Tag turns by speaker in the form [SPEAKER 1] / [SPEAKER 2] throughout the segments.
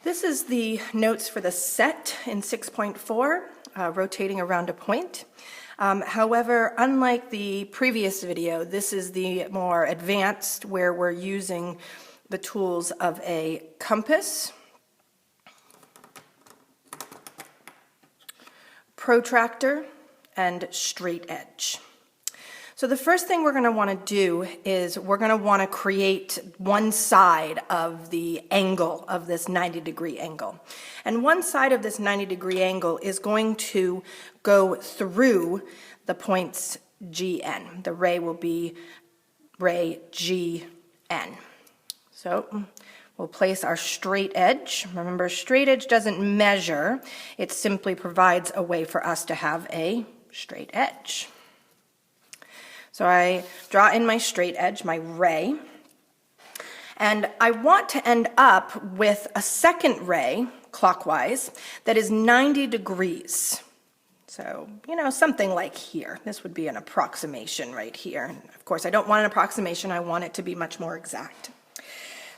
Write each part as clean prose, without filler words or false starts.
[SPEAKER 1] This is the notes for the set in 6.4, rotating around a point. However, unlike the previous video, this is the more advanced where we're using the tools of a compass, protractor, and straight edge. So the first thing we're going to want to do is we're going to want to create one side of the angle of this 90-degree angle. And one side of this 90-degree angle is going to go through the points GN. The ray will be ray GN. So we'll place our straight edge. Remember, straight edge doesn't measure. It simply provides a way for us to have a straight edge. So I draw in my straight edge, my ray, and I want to end up with a second ray, clockwise, that is 90 degrees. So, something like here. This would be an approximation right here. And of course, I don't want an approximation. I want it to be much more exact.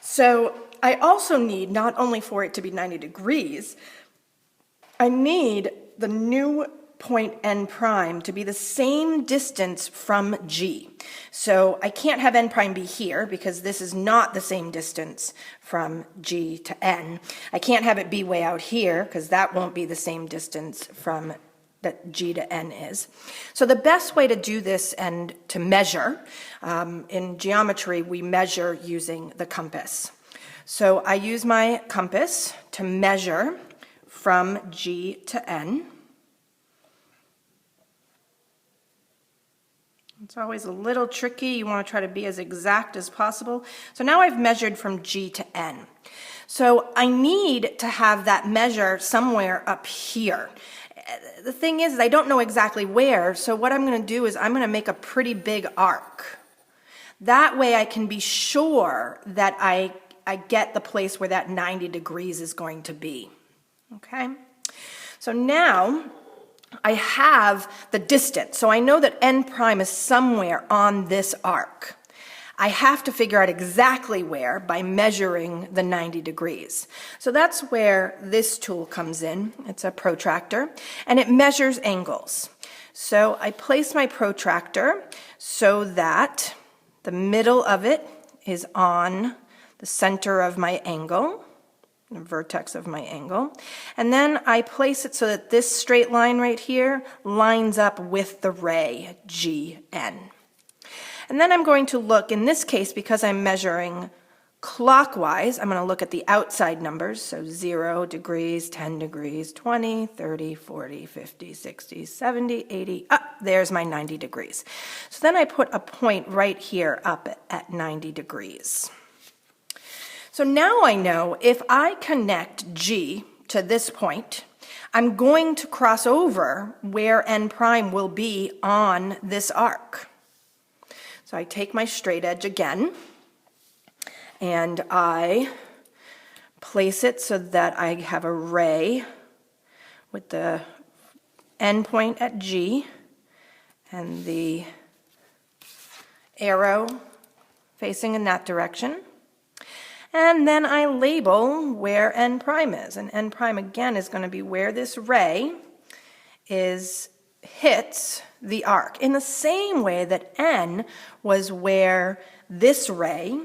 [SPEAKER 1] So I also need, not only for it to be 90 degrees, I need the new point N prime to be the same distance from G. So I can't have N prime be here because this is not the same distance from G to N. I can't have it be way out here because that won't be the same distance from that G to N is. So the best way to do this and to measure, in geometry we measure using the compass. So I use my compass to measure from G to N. It's always a little tricky. You want to try to be as exact as possible. So now I've measured from G to N. So I need to have that measure somewhere up here. The thing is, I don't know exactly where, so what I'm going to do is I'm going to make a pretty big arc. That way I can be sure that I get the place where that 90 degrees is going to be. Okay? So now I have the distance, so I know that N prime is somewhere on this arc. I have to figure out exactly where by measuring the 90 degrees. So that's where this tool comes in. It's a protractor, and it measures angles. So I place my protractor so that the middle of it is on the center of my angle, the vertex of my angle, and then I place it so that this straight line right here lines up with the ray GN. And then I'm going to look, in this case, because I'm measuring clockwise, I'm going to look at the outside numbers, so 0 degrees, 10 degrees, 20, 30, 40, 50, 60, 70, 80, there's my 90 degrees. So then I put a point right here up at 90 degrees. So now I know if I connect G to this point, I'm going to cross over where N prime will be on this arc. So I take my straight edge again, and I place it so that I have a ray with the end point at G and the arrow facing in that direction. And then I label where N prime is. And N prime again is going to be where this ray hits the arc, in the same way that N was where this ray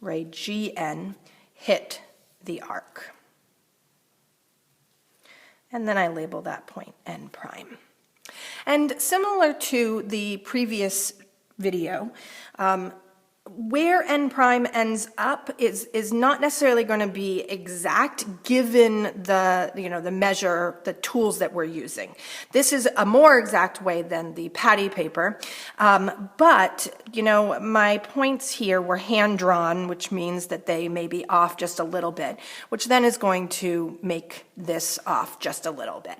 [SPEAKER 1] GN, hit the arc. And then I label that point N prime. And similar to the previous video, where N prime ends up is not necessarily going to be exact given the measure, the tools that we're using. This is a more exact way than the patty paper, but my points here were hand drawn, which means that they may be off just a little bit, which then is going to make this off just a little bit.